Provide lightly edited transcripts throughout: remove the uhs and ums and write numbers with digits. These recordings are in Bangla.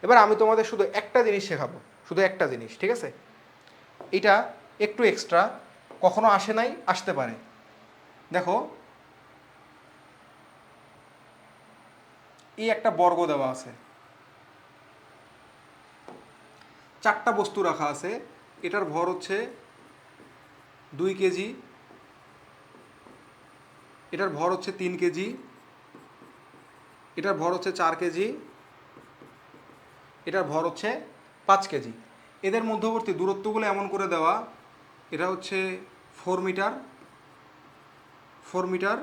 এবার আমি তোমাদের শুধু একটা জিনিস শেখাবো, শুধু একটা জিনিস, ঠিক আছে? এটা একটু এক্সট্রা, কখনো আসে নাই, আসতে পারে। দেখো এই একটা বর্গ দেওয়া আছে, 4টা বস্তু রাখা আছে, এটার ভর হচ্ছে 2 কেজি, এটার ভর হচ্ছে 3 কেজি, এটার ভর হচ্ছে 4 কেজি, এটার ভর হচ্ছে 5 কেজি। এদের মধ্যবর্তী দূরত্বগুলো এমন করে দেওয়া, এটা হচ্ছে 4 মিটার, 4 মিটার,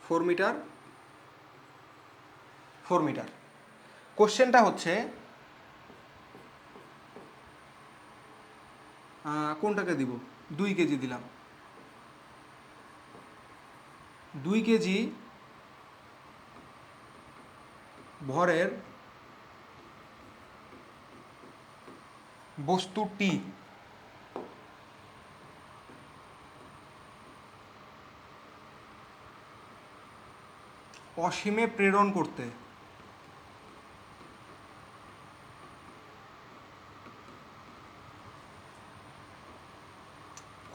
4 মিটার, 4 মিটার। কোশ্চেনটা হচ্ছে কোনটাকে দিব? 2 কেজি দিলাম। 2 কেজি ভরের বস্তুটি অসীমে প্রেরণ করতে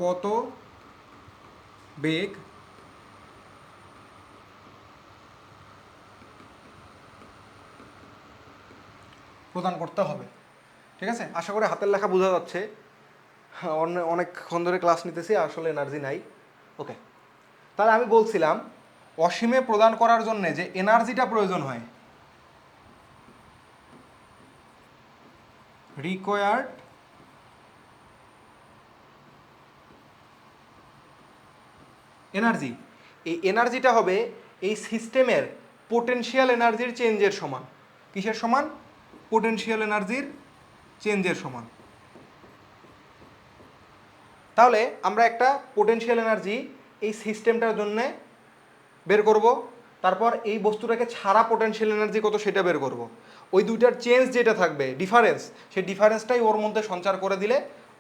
কত বেগ প্রদান করতে হবে? ঠিক আছে, আশা করি হাতের লেখা বোঝা যাচ্ছে। অনেকক্ষণ ধরে ক্লাস নিতেছি, আসলে এনার্জি নাই। ওকে, তাহলে আমি বলছিলাম অসীমে প্রদান করার জন্য যে এনার্জিটা প্রয়োজন হয়, রিকোয়ার্ড এনার্জি, এই এনার্জিটা হবে এই সিস্টেমের পোটেনশিয়াল এনার্জির চেঞ্জের সমান। কিসের সমান? পোটেনশিয়াল এনার্জির চেঞ্জের সমান। তাহলে আমরা একটা পোটেনশিয়াল এনার্জি এই সিস্টেমটার জন্যে বের করব, তারপর এই বস্তুটাকে ছাড়া পোটেনশিয়াল এনার্জি কত সেটা বের করব। ওই দুইটার চেঞ্জ যেটা থাকবে, ডিফারেন্স, সেই ডিফারেন্সটাই ওর মধ্যে সঞ্চার করে দিলে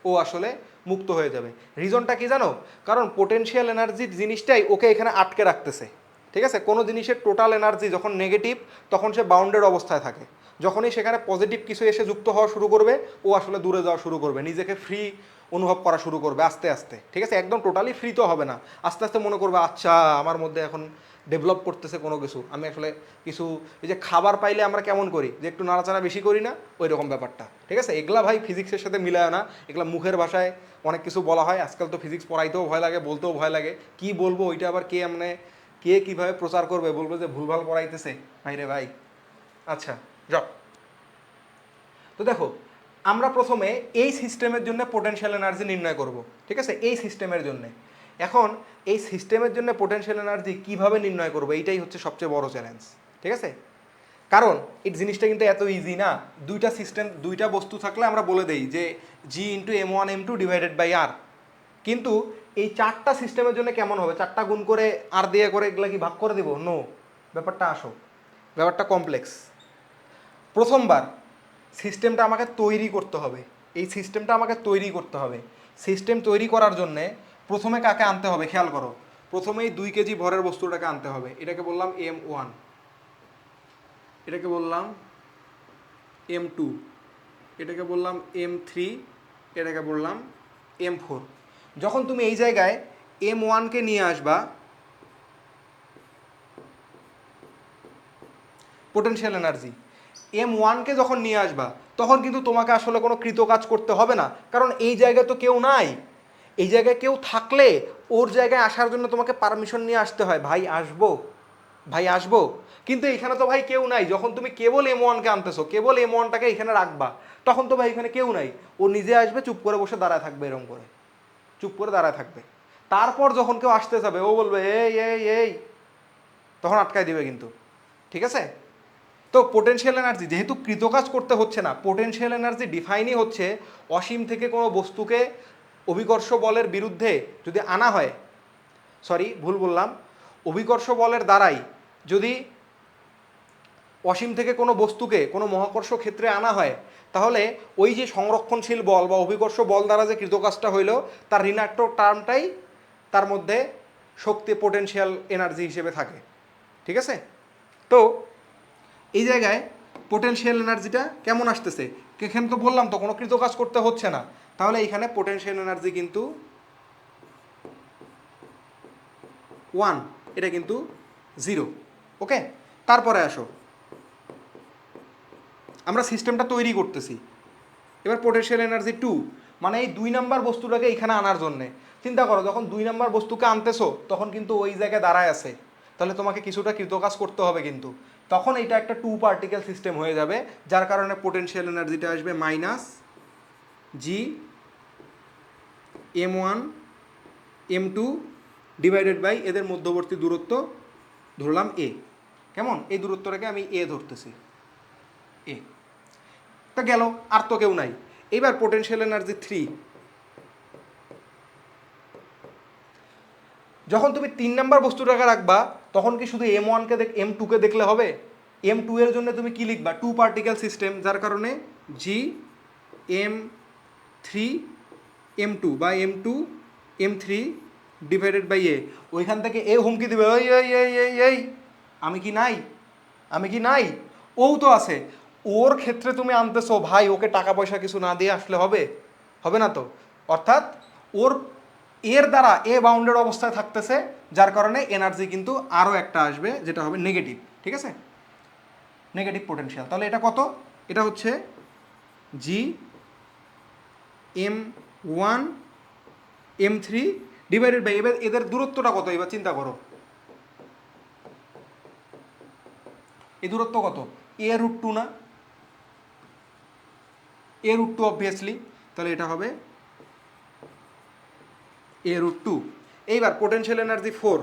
ও আসলে মুক্ত হয়ে যাবে। রিজনটা কি জানো? কারণ পোটেনশিয়াল এনার্জির জিনিসটাই ওকে এখানে আটকে রাখতেছে। ঠিক আছে, কোনো জিনিসের টোটাল এনার্জি যখন নেগেটিভ তখন সে বাউন্ডেড অবস্থায় থাকে, যখনই সেখানে পজিটিভ কিছু এসে যুক্ত হওয়া শুরু করবে ও আসলে দূরে যাওয়া শুরু করবে, নিজেকে ফ্রি অনুভব করা শুরু করবে আস্তে আস্তে। ঠিক আছে, একদম টোটালি ফ্রি তো হবে না, আস্তে আস্তে মনে করবে আচ্ছা আমার মধ্যে এখন ডেভেলপ করতেছে কোনো কিছু, আমি আসলে কিছু, এই যে খাবার পাইলে আমরা কেমন করি যে একটু নাড়াচাড়া বেশি করি না, ওই রকম ব্যাপারটা। ঠিক আছে, এগুলা ভাই ফিজিক্সের সাথে মিলায় না, এগুলা মুখের ভাষায় অনেক কিছু বলা হয়। আজকাল তো ফিজিক্স পড়াইতেও ভয় লাগে, বলতেও ভয় লাগে, কি বলবো ওইটা আবার কে মানে কে কীভাবে প্রচার করবে, বলবো যে ভুলভাল পড়াইতেছে ভাই রে ভাই। আচ্ছা যাও, তো দেখো আমরা প্রথমে এই সিস্টেমের জন্য পোটেনশিয়াল এনার্জি নির্ণয় করব। ঠিক আছে, এই সিস্টেমের জন্য। এখন এই সিস্টেমের জন্য পোটেনশিয়াল এনার্জি কিভাবে নির্ণয় করব, এইটাই হচ্ছে সবচেয়ে বড় চ্যালেঞ্জ। ঠিক আছে, কারণ এই জিনিসটা কিন্তু এত ইজি না। দুইটা সিস্টেম, দুইটা বস্তু থাকলে আমরা বলে দেই যে G into M1 M2 divided by R, কিন্তু এই 4টা সিস্টেমের জন্য কেমন হবে? 4টা গুণ করে আর দিয়ে করে এগুলা কি ভাগ করে দেবো? নো, ব্যাপারটা আসো, ব্যাপারটা কমপ্লেক্স। প্রথমবার সিস্টেমটা আমাকে তৈরি করতে হবে, এই সিস্টেমটা আমাকে তৈরি করতে হবে। সিস্টেম তৈরি করার জন্যে প্রথমে কাকে আনতে হবে খেয়াল করো, প্রথমেই 2 কেজি ভরের বস্তুটাকে আনতে হবে। এটাকে বললাম M1, এটাকে বললাম M2, এটাকে বললাম M3, এটাকে বললাম M4। যখন তুমি এই জায়গায় M1কে নিয়ে আসবা, পোটেনশিয়াল এনার্জি M1কে যখন নিয়ে আসবা, তখন কিন্তু তোমাকে আসলে কোনো কৃতকাজ করতে হবে না, কারণ এই জায়গায় তো কেউ নাই। এই জায়গায় কেউ থাকলে ওর জায়গায় আসার জন্য তোমাকে পারমিশন নিয়ে আসতে হয়, ভাই আসবো, ভাই আসবো। কিন্তু এখানে তো ভাই কেউ নাই, যখন তুমি কেবল M1কে আনতেছো, কেবল M1টাকে এখানে রাখবা, তখন তো ভাই এখানে কেউ নাই। ও নিজে আসবে, চুপ করে বসে দাঁড়ায় থাকবে, এরকম করে চুপ করে দাঁড়ায় থাকবে। তারপর যখন কেউ আসতে যাবে ও বলবে এই এই এই, তখন আটকায় দিবে কিন্তু। ঠিক আছে, তো পোটেনশিয়াল এনার্জি যেহেতু কৃতকাজ করতে হচ্ছে না, পোটেনশিয়াল এনার্জি ডিফাইনই হচ্ছে অসীম থেকে কোনো বস্তুকে অভিকর্ষ বলের বিরুদ্ধে যদি আনা হয়, সরি ভুল বললাম, অভিকর্ষ বলের দ্বারাই যদি অসীম থেকে কোনো বস্তুকে কোনো মহাকর্ষ ক্ষেত্রে আনা হয়, তাহলে ওই যে সংরক্ষণশীল বল বা অভিকর্ষ বল দ্বারা যে কৃতকাজটা হইল, তার ঋণাত্মক টার্মটাই তার মধ্যে শক্তি পোটেনশিয়াল এনার্জি হিসেবে থাকে। ঠিক আছে, তো এই জায়গায় পোটেনশিয়াল এনার্জিটা কেমন আসতেছে, এখানে তো বললাম তো কোনো কৃতকাজ করতে হচ্ছে না, তাহলে এইখানে পোটেনশিয়াল এনার্জি কিন্তু 1, এটা কিন্তু 0। ওকে, তারপরে আসো, আমরা সিস্টেমটা তৈরি করতেছি। এবার পোটেনশিয়াল এনার্জি 2, মানে এই 2 নাম্বার বস্তুটাকে এখানে আনার জন্যে চিন্তা করো, যখন 2 নাম্বার বস্তুকে আনতেছো তখন কিন্তু ওই জায়গায় দাঁড়ায় আছে, তাহলে তোমাকে কিছুটা কৃতকাজ করতে হবে, কিন্তু তখন এটা একটা 2 পার্টিকেল সিস্টেম হয়ে যাবে, যার কারণে পোটেনশিয়াল এনার্জিটা আসবে minus G m1 m2 divided by এদের মধ্যবর্তী দূরত্ব ধরলাম এ। কেমন, এই দূরত্বটাকে আমি এ ধরতেছি, এ। তা গেল, আর তো কেউ নাই। এইবার পোটেনশিয়াল এনার্জি 3, যখন তুমি 3 নাম্বার বস্তুটাকে রাখবা তখন কি শুধু m1কে m2কে দেখলে হবে? m2 এর জন্য তুমি কি লিখবা, 2 পার্টিকেল সিস্টেম, যার কারণে জি m3 m2 বা m2 m3 ডিভাইডেড বাই এ। ওইখান থেকে এ হুমকি দিবে, এই এই এই এই এই আমি কি নাই, আমি কি নাই, ও তো আছে। ওর ক্ষেত্রে তুমি আনতেছো ভাই, ওকে টাকা পয়সা কিছু না দিয়ে আসলে হবে? হবে না তো। অর্থাৎ ওর এর দ্বারা এ বাউন্ডেড অবস্থায় থাকতেছে, যার কারণে এনার্জি কিন্তু আরও একটা আসবে, যেটা হবে নেগেটিভ। ঠিক আছে, নেগেটিভ পোটেনশিয়াল। তাহলে এটা কত, এটা হচ্ছে জি m1 m3 ডিভাইডেড বাই, এবার এদের দূরত্বটা কত, এবার চিন্তা করো, এই দূরত্ব কত, a√2 না, a√2 অবভিয়াসলি, তাহলে এটা হবে a√2। এইবার পোটেনশিয়াল এনার্জি 4,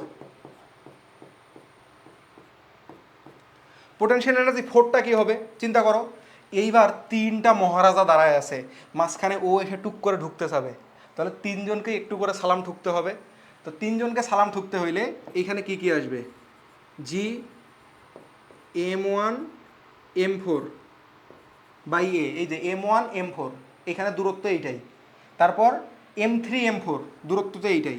পোটেনশিয়াল এনার্জি 4টা কী হবে চিন্তা করো, এইবার 3টা মহারাজা দাঁড়ায় আছে, মাঝখানে ও এসে টুক করে ঢুকতে যাবে, তাহলে 3জনকে একটু করে সালাম ঠুকতে হবে। তো 3জনকে সালাম ঠুকতে হইলে এইখানে কি কি আসবে, জি m1 m4 বাই এ, এই যে m1 m4 এখানে দূরত্ব এইটাই, তারপর m3 m4 দূরত্ব তো এইটাই,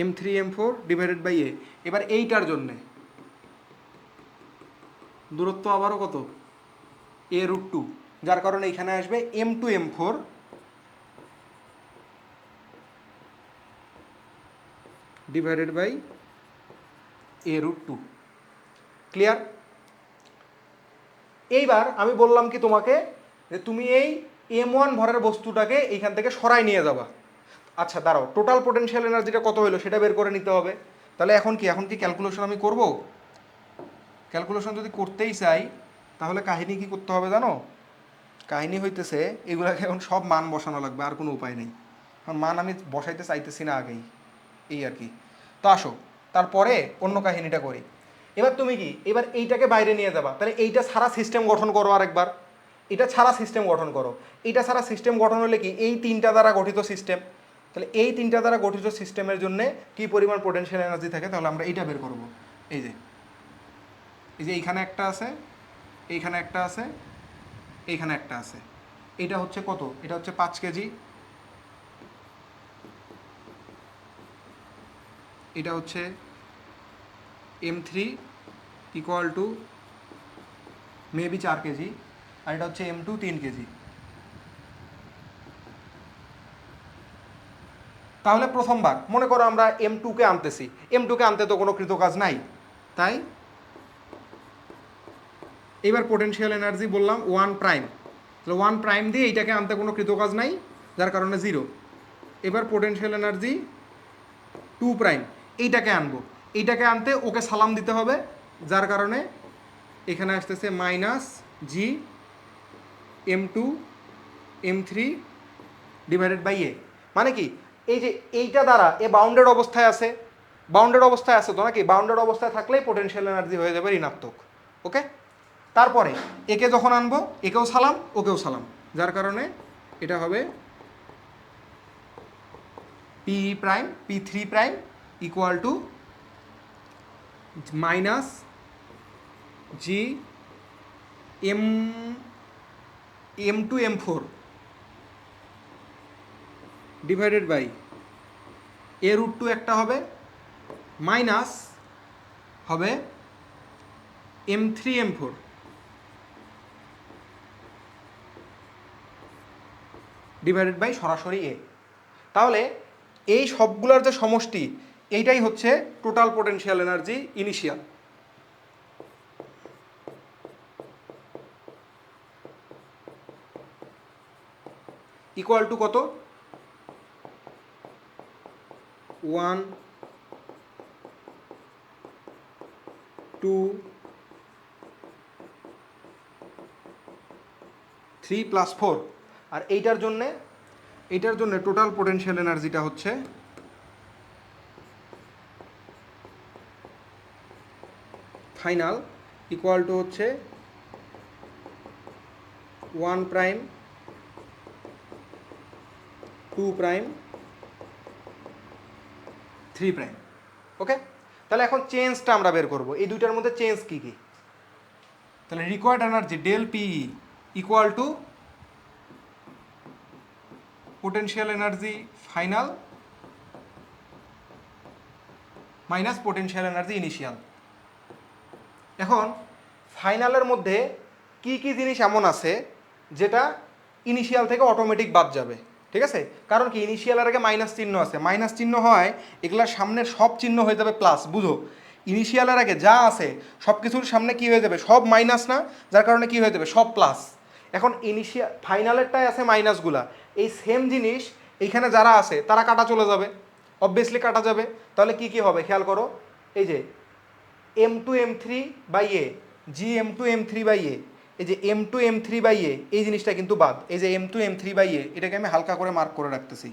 m3 m4 ডিভাইডেড বাই এ। এবার এইটার জন্যে দূরত্ব আবারও কত, a√2, যার কারণে এখানে আসবে m2 m4 divided by a√2। Clear? এইবার আমি বললাম কি তোমাকে, যে তুমি এই m1 ভরের বস্তুটাকে এইখান থেকে সরাই নিয়ে যাবা। আচ্ছা দাঁড়াও, টোটাল পোটেনশিয়াল এনার্জিটা কত হলো সেটা বের করে নিতে হবে। তাহলে এখন কি ক্যালকুলেশন আমি করব? ক্যালকুলেশন যদি করতেই চাই তাহলে কাহিনী কি করতে হবে জানো? কাহিনী হইতেছে এগুলাকে এখন সব মান বসানো লাগবে, আর কোনো উপায় নেই। কারণ মান আমি বসাইতে চাইতেছি না আগেই, এই আর কি। তো আসো তারপরে অন্য কাহিনীটা করি। এবার তুমি কি, এবার এইটাকে বাইরে নিয়ে যাবা, তাহলে এইটা ছাড়া সিস্টেম গঠন করো আরেকবার, এটা ছাড়া সিস্টেম গঠন করো। এটা ছাড়া সিস্টেম গঠন হলে কি, এই 3টা দ্বারা গঠিত সিস্টেম, তাহলে এই 3টা দ্বারা গঠিত সিস্টেমের জন্য কি পরিমাণ পোটেনশিয়াল এনার্জি থাকে, তাহলে আমরা এইটা বের করব। এই যে এইখানে একটা আছে, এইখানে একটা আছে, এইখানে একটা আছে, এটা হচ্ছে কত, এটা হচ্ছে 5 কেজি, এটা হচ্ছে m3 equal to maybe 4 KG, আর এটা হচ্ছে m2 3 কেজি। তাহলে প্রথমবার মনে করো আমরা m2কে আনতেছি, m2কে আনতে তো কোনো কৃতকাজ নাই, তাই এবার পোটেনশিয়াল এনার্জি বললাম 1 প্রাইম, তাহলে 1 প্রাইম দিয়ে এইটাকে আনতে কোনো কৃতকাজ নাই, যার কারণে 0। এবার পোটেনশিয়াল এনার্জি 2 প্রাইম, এইটাকে আনবো, এইটাকে আনতে ওকে সালাম দিতে হবে, যার কারণে এখানে আসতেছে minus G m2 m3 divided by A. মানে কি, এই যে এইটা দ্বারা এ বাউন্ডেড অবস্থায় আছে, বাউন্ডেড অবস্থায় আছে তো নাকি, বাউন্ডেড অবস্থায় থাকলেই পোটেনশিয়াল এনার্জি হয়ে যাবে ঋণাত্মক। ওকে, তারপরে একে যখন আনবো একেও সালাম ওকেও সালাম, যার কারণে এটা হবে P prime p3 prime equal to minus G m2 m4 divided by a√2 একটা হবে, মাইনাস হবে M3M4 ডিভাইডেড বাই সরাসরি এ। তাহলে এই সবগুলোর যে সমষ্টি এইটাই হচ্ছে total potential energy initial. Equal to কত? 1 2 3 প্লাস 4। আর এইটার জন্যে টোটাল পোটেনশিয়াল এনার্জিটা হচ্ছে ফাইনাল ইকুয়াল টু হচ্ছে 1 প্রাইম 2 প্রাইম 3 প্রাইম। ওকে, তাহলে এখন চেঞ্জটা আমরা বের করব, এই দুইটার মধ্যে চেঞ্জ কী কী। তাহলে required energy del PE equal to potential energy final minus potential energy initial. এখন ফাইনালের মধ্যে কি কি জিনিস এমন আছে যেটা ইনিশিয়াল থেকে অটোমেটিক বাদ যাবে, ঠিক আছে? কারণ কি ইনিশিয়ালের আগে মাইনাস চিহ্ন আছে, মাইনাস চিহ্ন হয় এগুলার সামনে সব চিহ্ন হয়ে যাবে প্লাস। বুঝো, ইনিশিয়ালের আগে যা আছে সব কিছুর সামনে কি হয়ে যাবে, সব মাইনাস না, যার কারণে কি হয়ে যাবে, সব প্লাস। এখন ফাইনালেরটাই আছে মাইনাসগুলা, এই সেম জিনিস এইখানে যারা আছে তারা কাটা চলে যাবে, অবভিয়াসলি কাটা যাবে। তাহলে কি কি হবে খেয়াল করো, এই যে M2M3/A GM2M3/A, এই যে M2M3/A এই জিনিসটা কিন্তু বাদ। এই যে M2M3/A এটাকে আমি হালকা করে মার্ক করে রাখতেছি,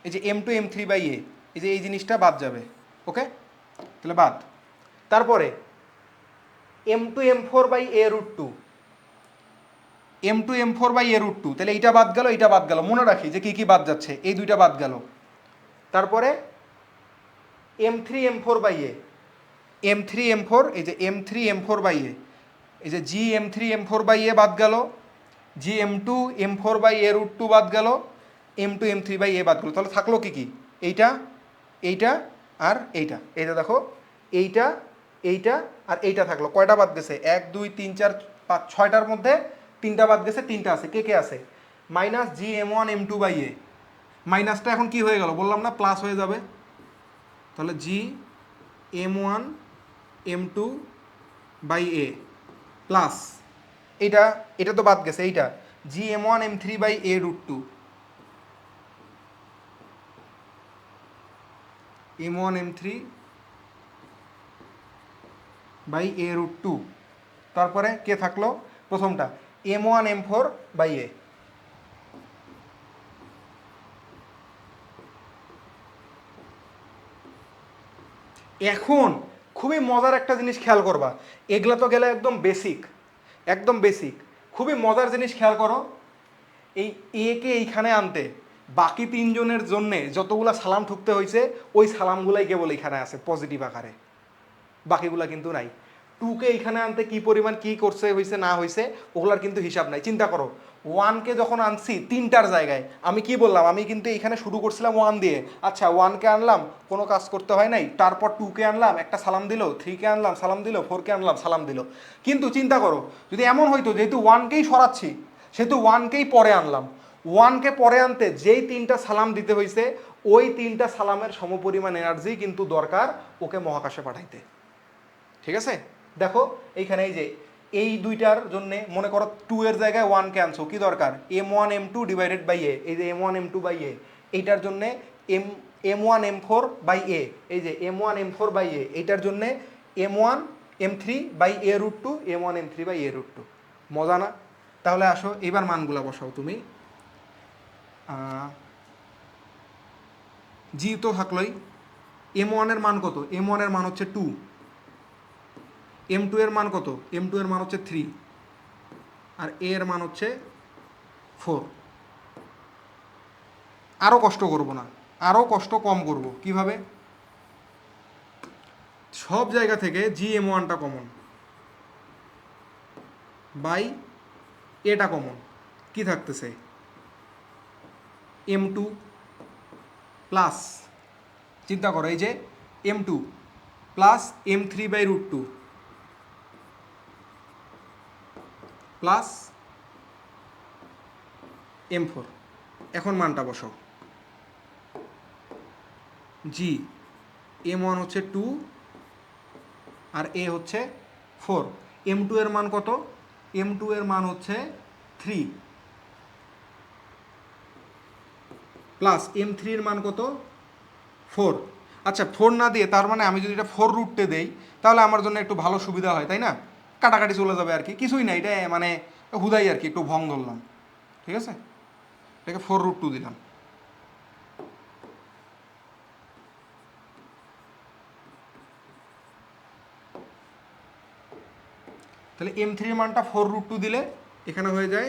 এই যে M2M3/A এই যে এই জিনিসটা বাদ যাবে। ওকে, তাহলে বাদ। তারপরে M2M4/A√2 M2M4/A√2, তাহলে এইটা বাদ গেল, এইটা বাদ গেল। মনে রাখি যে কি কি বাদ যাচ্ছে, এই দুইটা বাদ গেল। তারপরে M3M4/A M3M4, এই যে M3M4/A এই যে GM3M4/A বাদ গেল, GM2M4/A√2 বাদ গেল, M2M3/A বাদ গেল। তাহলে থাকলো কি কি, এইটা এইটা আর এইটা। এইটা দেখো, এইটা এইটা আর এইটা থাকলো। কয়টা বাদ গেছে, 1 2 3 4 5 6টার মধ্যে 3টা বাদ গেছে, 3টা আছে। কে কে আছে, মাইনাস GM1M2/A। মাইনাসটা এখন কি হয়ে গেল বললাম না, প্লাস হয়ে যাবে। তাহলে GM1M2/A প্লাস এইটা, এটা তো বাদ গেছে, এইটা GM1M3/A√2 M1M3/A√2। তারপরে কে থাকলো, প্রথমটা M1M4/A। এখন খুবই মজার একটা জিনিস খেয়াল করবা, এগুলা তো গেলে একদম বেসিক, একদম বেসিক। খুবই মজার জিনিস খেয়াল করো, এই এ কে এইখানে আনতে বাকি তিনজনের জন্যে যতগুলা সালাম ঠুকতে হয়েছে ওই সালামগুলাই কেবল এইখানে আছে পজিটিভ আকারে, বাকিগুলা কিন্তু নাই। টুকে এইখানে আনতে কি পরিমাণ কি করছে হয়েছে না হয়েছে ওগুলার কিন্তু হিসাব নাই। চিন্তা করো, ওয়ানকে যখন আনছি তিনটার জায়গায়, আমি কি বললাম, আমি কিন্তু এখানে শুরু করছিলাম 1 দিয়ে, আচ্ছা 1কে আনলাম কোনো কাজ করতে হয় নাই, তারপর 2কে আনলাম একটা সালাম দিল, 3কে আনলাম সালাম দিল, 4কে আনলাম সালাম দিল। কিন্তু চিন্তা করো যদি এমন হইতো যেহেতু 1কেই সরাচ্ছি সেহেতু 1কেই পরে আনলাম, 1কে পরে আনতে যেই 3টা সালাম দিতে হয়েছে ওই 3টা সালামের সমপরিমাণ এনার্জি কিন্তু দরকার ওকে মহাকাশে পাঠাইতে। ঠিক আছে, দেখো এইখানে এই যে এই দুইটার জন্য মনে করো 2 এর জায়গায় 1কে আনছো, কি দরকার, M1M2/A। এই যে M1M2/A এইটার জন্যে M1M4/A, এই যে M1M4/A এইটার জন্যে M1M3/A√2 M1M3/A√2। মজা না? তাহলে আসো এবার মানগুলা বসাও তুমি। জি তো থাকলোই, M1 এর মান কত, M1 এর মান হচ্ছে 2, M2 এর মান কত, M2 এর মান হচ্ছে 3, আর A এর মান হচ্ছে 4। আরও কষ্ট করব না, আরও কষ্ট কম করব। কিভাবে, সব জায়গা থেকে GM1টা কমন বাই এটা কমন, কি থাকতেছে M2 প্লাস চিন্তা করো, এই যে M2 plus M3/√2 plus M4, এখন মানটা বসাও। জি M1 হচ্ছে 2 আর এ হচ্ছে 4, M2 এর মান কত? M2 এর মান হচ্ছে 3 প্লাস M3 এর মান কত? 4। আচ্ছা 4 না দিয়ে তার মানে আমি যদি এটা 4√2 দেই তাহলে আমার জন্য একটু ভালো সুবিধা হয়, তাই না? কাটাকাটি চলে যাবে আর কি, কিছুই না, এটা মানে হুদাই আর কি, একটু ভং ধরলাম, ঠিক আছে? এটাকে 4√2 দিলাম। তাহলে M3 এর মানটা 4√2 দিলে এখানে হয়ে যায়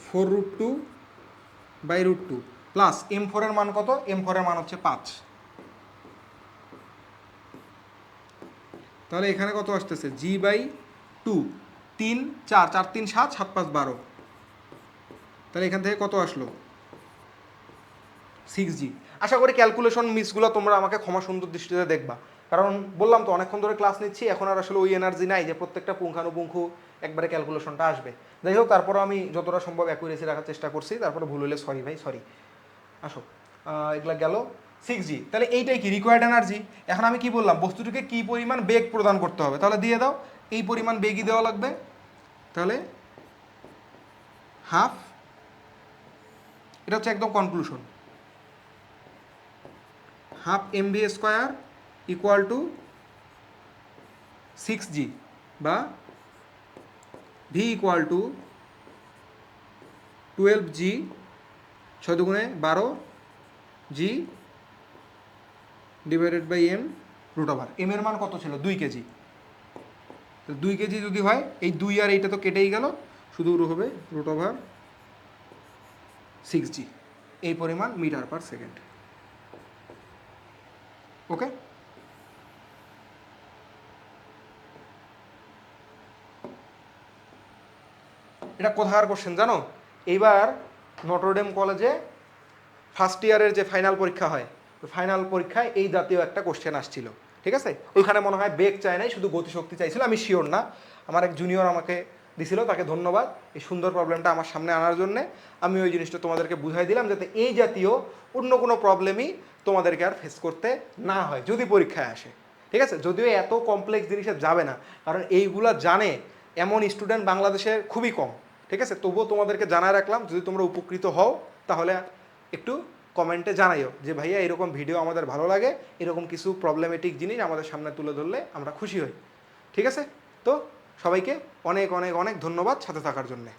4√2/√2 প্লাস M4 এর মান কত? M4 এর মান হচ্ছে 5। তাহলে এখানে কত আসতেছে? G/2, 3 4 4 3 7 7 5 12। তাহলে এখান থেকে কত আসলো? 6G। আশা করি ক্যালকুলেশন মিসগুলো তোমরা আমাকে ক্ষমা সুন্দর দৃষ্টিতে দেখবা, কারণ বললাম তো অনেকক্ষণ ধরে ক্লাস নিচ্ছি, এখন আর আসলে ওই এনার্জি নাই যে প্রত্যেকটা পুঙ্খানুপুঙ্খ একবারে ক্যালকুলেশনটা আসবে। যাই হোক, তারপরে আমি যতটা সম্ভব অ্যাকুরেসি রাখার চেষ্টা করছি, তারপরে ভুল হলে সরি ভাই, সরি। আসো, এগুলা গেল 6G। তাহলে এইটাই কি রিকোয়ার্ড এনার্জি। এখন আমি কি বললাম, বস্তুটিকে কি পরিমাণ বেগ প্রদান করতে হবে, তাহলে দিয়ে দাও, এই পরিমাণ বেগই দেওয়া লাগবে। তাহলে হাফ, এটা হচ্ছে একদম conclusion, half mv² equal to 6G বা v ইকুয়াল টু 12G 6 দুগুণে 12G ডিভাইডেড বাই m√ওভার। এম এর মান কত ছিল? 2 কেজি। তো 2 কেজি যদি হয়, এই 2 আর এইটা তো কেটেই গেল, শুধু হবে √ওভার 6G, এই পরিমাণ মিটার পার সেকেন্ড। ওকে, এটা কোথাকার কোশ্চেন জানো? এইবার নটরডেম কলেজে ফার্স্ট ইয়ারের যে ফাইনাল পরীক্ষা হয়, ফাইনাল পরীক্ষায় এই জাতীয় একটা কোশ্চেন আসছিল, ঠিক আছে? ওইখানে মনে হয় বেগ চায় নাই, শুধু গতিশক্তি চাইছিল, আমি শিওর না। আমার এক জুনিয়র আমাকে দিছিল, তাকে ধন্যবাদ এই সুন্দর প্রবলেমটা আমার সামনে আনার জন্যে। আমি ওই জিনিসটা তোমাদেরকে বুঝাই দিলাম যাতে এই জাতীয় অন্য কোনো প্রবলেমই তোমাদেরকে আর ফেস করতে না হয় যদি পরীক্ষায় আসে, ঠিক আছে? যদিও এত কমপ্লেক্স জিনিসে যাবে না, কারণ এইগুলা জানে এমন স্টুডেন্ট বাংলাদেশে খুবই কম, ঠিক আছে? তবুও তোমাদেরকে জানায় রাখলাম, যদি তোমরা উপকৃত হও তাহলে একটু কমেন্টে জানাইও যে ভাইয়া এরকম ভিডিও আমাদের ভালো লাগে, এরকম কিছু প্রবলেমেটিক জিনিস আমাদের সামনে তুলে ধরলে আমরা খুশি হই, ঠিক আছে? তো সবাইকে অনেক অনেক অনেক ধন্যবাদ সাথে থাকার জন্যে।